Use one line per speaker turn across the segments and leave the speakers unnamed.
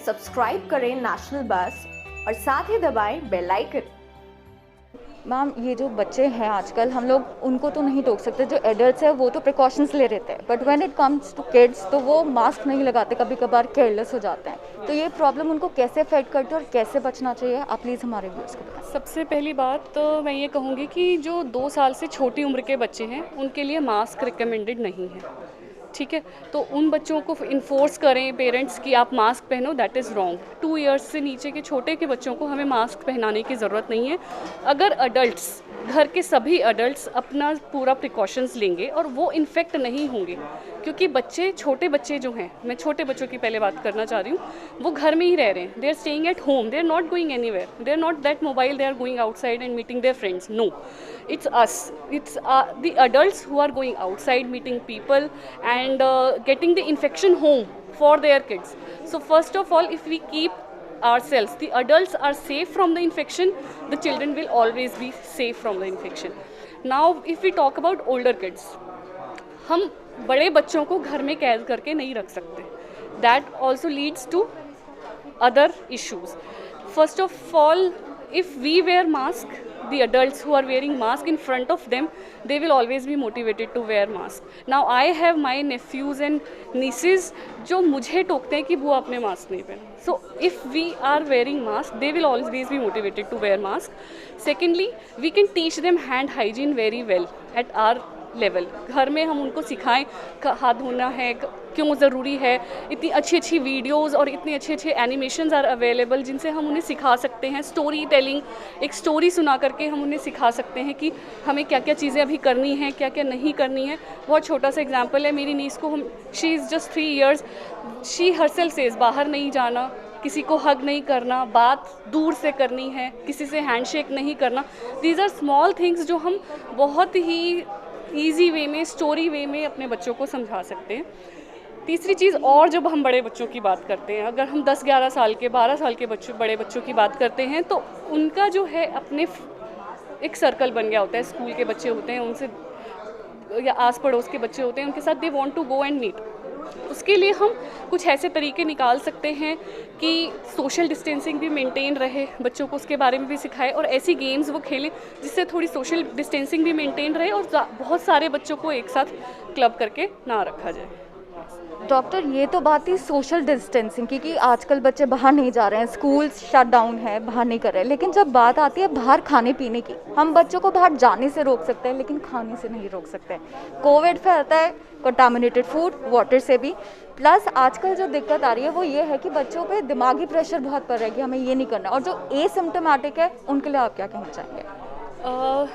Subscribe करें national बस और साथ ही दबाएं बेल आइकन।
मैम, ये जो बच्चे हैं आजकल, हम लोग उनको तो नहीं टोक सकते, जो एडल्ट्स हैं वो तो प्रिकॉशंस ले रहते हैं, but when it comes to kids तो वो मास्क नहीं लगाते, कभी कभार केयरलेस हो जाते हैं। तो ये प्रॉब्लम उनको कैसे अफेक्ट करती है और कैसे बचना चाहिए, आप प्लीज़ हमारे व्यूअर्स को बताएं।
सबसे पहली बात तो मैं ये कहूँगी कि जो 2 साल से छोटी उम्र के बच्चे हैं उनके लिए मास्क रिकमेंडेड नहीं है, ठीक है। तो उन बच्चों को इन्फोर्स करें पेरेंट्स कि आप मास्क पहनो, दैट इज़ रॉन्ग। 2 इयर्स से नीचे के छोटे के बच्चों को हमें मास्क पहनाने की ज़रूरत नहीं है। अगर अडल्ट्स, घर के सभी अडल्ट्स अपना पूरा प्रिकॉशंस लेंगे और वो इन्फेक्ट नहीं होंगे, क्योंकि बच्चे, छोटे बच्चे जो हैं, मैं छोटे बच्चों की पहले बात करना चाह रही हूँ, वो घर में ही रह रहे हैं, they are staying at home, they are not going anywhere, they are not that mobile, they are going outside and meeting their friends, no, it's us, it's the adults who are going outside meeting people and getting the infection home for their kids. So first of all, if we keep ourselves, the adults are safe from the infection, the children will always be safe from the infection. Now if we talk about older kids, हम बड़े बच्चों को घर में कैद करके नहीं रख सकते, that also leads to other issues. First of all, if we wear mask, the adults who are wearing mask in front of them, they will always be motivated to wear mask. Now I have my nephews and nieces जो मुझे टोकते हैं कि बुआ अपने mask नहीं पहने. So if we are wearing mask, they will always be motivated to wear mask. Secondly, we can teach them hand hygiene very well at our level. घर में हम उनको सिखाएं हाथ धोना है, क्यों ज़रूरी है. इतनी अच्छी अच्छी वीडियोस और इतने अच्छे अच्छे एनिमेशंस आर अवेलेबल जिनसे हम उन्हें सिखा सकते हैं. स्टोरी टेलिंग, एक स्टोरी सुना करके हम उन्हें सिखा सकते हैं कि हमें क्या क्या चीज़ें अभी करनी हैं, क्या क्या नहीं करनी है. बहुत छोटा सा एग्जाम्पल है, मेरी नीस को she is just 3 years, she herself says बाहर नहीं जाना, किसी को हग नहीं करना, बात दूर से करनी है, किसी से हैंडशेक नहीं करना. दीज आर स्मॉल थिंग्स जो हम बहुत ही ईजी वे में, स्टोरी वे में अपने बच्चों को समझा सकते हैं. तीसरी चीज़, और जब हम बड़े बच्चों की बात करते हैं, अगर हम 10-11 साल के, 12 साल के बड़े बच्चों की बात करते हैं, तो उनका जो है अपने एक सर्कल बन गया होता है. स्कूल के बच्चे होते हैं, उनसे या आस पड़ोस के बच्चे होते हैं, उनके साथ they want to go and meet. उसके लिए हम कुछ ऐसे तरीके निकाल सकते हैं कि सोशल डिस्टेंसिंग भी मेंटेन रहे, बच्चों को उसके बारे में भी सिखाएं और ऐसी गेम्स वो खेलें जिससे थोड़ी सोशल डिस्टेंसिंग भी मेंटेन रहे और बहुत सारे बच्चों को एक साथ क्लब करके ना रखा जाए.
डॉक्टर, ये तो बात थी सोशल डिस्टेंसिंग की कि आजकल बच्चे बाहर नहीं जा रहे हैं, स्कूल शट डाउन है, बाहर नहीं कर रहे हैं, लेकिन जब बात आती है बाहर खाने पीने की, हम बच्चों को बाहर जाने से रोक सकते हैं लेकिन खाने से नहीं रोक सकते. कोविड फैलता है कंटामिनेटेड फूड, वाटर से भी. प्लस आजकल जो दिक्कत आ रही है वो ये है कि बच्चों पे दिमागी प्रेशर बहुत पड़ रहा है कि हमें ये नहीं करना, और जो एसिम्प्टोमेटिक है उनके लिए आप क्या कहना चाहेंगे?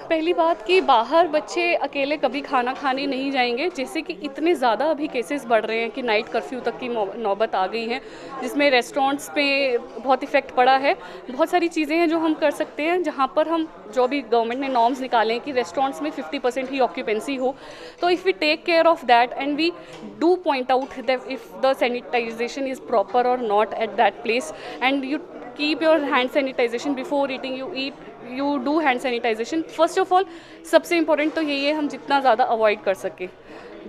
पहली बात कि बाहर बच्चे अकेले कभी खाना खाने नहीं जाएंगे, जैसे कि इतने ज़्यादा अभी केसेस बढ़ रहे हैं कि नाइट कर्फ्यू तक की नौबत आ गई है, जिसमें रेस्टोरेंट्स पे बहुत इफ़ेक्ट पड़ा है. बहुत सारी चीज़ें हैं जो हम कर सकते हैं, जहाँ पर हम, जो भी गवर्नमेंट ने नॉर्म्स निकाले हैं कि रेस्टोरेंट्स में 50% ही ऑक्यूपेंसी हो, तो if we take care of that and we do point out that if the sanitization is proper और not at that place, and you keep your hand sanitization before eating, you do hand sanitization. First of all सबसे important तो यही है, हम जितना ज़्यादा avoid कर सकें.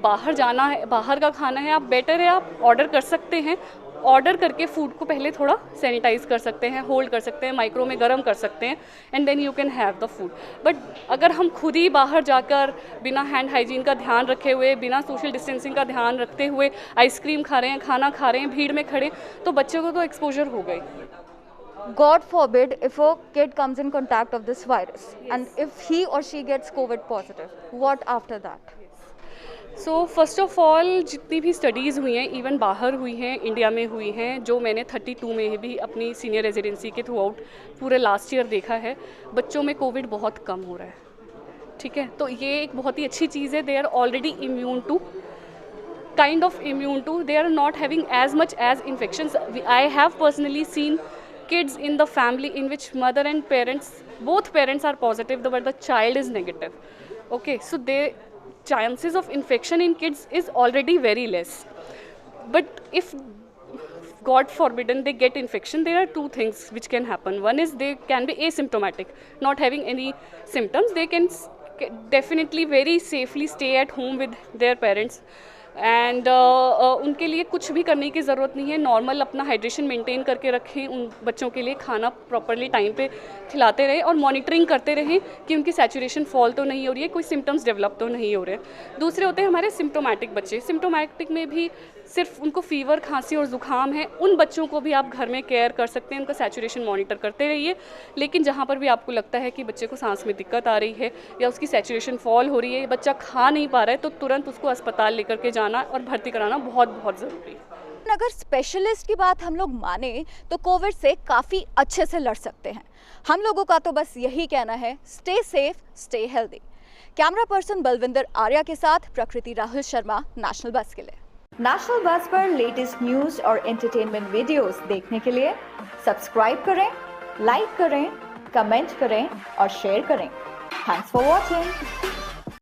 बाहर जाना है, बाहर का खाना है, आप बेटर है आप ऑर्डर कर सकते हैं. ऑर्डर करके फूड को पहले थोड़ा सैनिटाइज़ कर सकते हैं, होल्ड कर सकते हैं, माइक्रो में गर्म कर सकते हैं, and then you can have the food. But अगर हम खुद ही बाहर जाकर बिना हैंड हाइजीन का ध्यान रखे हुए, बिना सोशल डिस्टेंसिंग का ध्यान रखते हुए आइसक्रीम खा रहे हैं, खाना खा रहे हैं, भीड़ में खड़े, तो बच्चों को तो एक्सपोजर हो गई.
God forbid if a kid comes in contact of this virus, and if he or she gets COVID positive, what after that?
So first of all, जितनी भी स्टडीज़ हुई हैं, इवन बाहर हुई हैं, इंडिया में हुई हैं, जो मैंने 32 में भी अपनी सीनियर रेजिडेंसी के थ्रू आउट पूरे लास्ट ईयर देखा है, बच्चों में कोविड बहुत कम हो रहा है. ठीक है, तो ये एक बहुत ही अच्छी चीज़ है. They are already immune to, kind of immune to, they are not having as much as infections. I have personally seen kids in the family in which mother and parents, both parents are positive but the child is negative. Okay, so the chances of infection in kids is already very less. But if God forbidden they get infection, there are two things which can happen. One is they can be asymptomatic, not having any symptoms. They can definitely very safely stay at home with their parents. And उनके लिए कुछ भी करने की ज़रूरत नहीं है, normal अपना हाइड्रेशन मेंटेन करके रखें, उन बच्चों के लिए खाना प्रॉपरली टाइम पे खिलाते रहें और मॉनिटरिंग करते रहें कि उनकी सैचुरेशन फॉल तो नहीं हो रही है, कोई सिम्टम्स डेवलप तो नहीं हो रहे हैं। दूसरे होते हैं हमारे सिम्टोमेटिक बच्चे, सिम्टोमेटिक में भी सिर्फ उनको फीवर, खांसी और ज़ुकाम है, उन बच्चों को भी आप घर में केयर कर सकते हैं, उनका सैचुरेशन मॉनिटर करते रहिए। लेकिन जहाँ पर भी आपको लगता है कि बच्चे को सांस में दिक्कत आ रही है या उसकी सैचुरेशन फॉल हो रही है, बच्चा खा नहीं पा रहा है, तो तुरंत उसको अस्पताल लेकर के जाना और भर्ती कराना बहुत बहुत ज़रूरी है।
अगर स्पेशलिस्ट की बात हम लोग माने तो कोविड से काफ़ी अच्छे से लड़ सकते हैं। हम लोगों का तो बस यही कहना है, stay safe, stay healthy. Camera person Balwinder Arya के साथ प्रकृति राहुल शर्मा, नेशनल बस के लिए।
नेशनल बस पर लेटेस्ट न्यूज और एंटरटेनमेंट वीडियोस देखने के लिए सब्सक्राइब करें, लाइक करें, कमेंट करें और शेयर करें। Thanks for watching.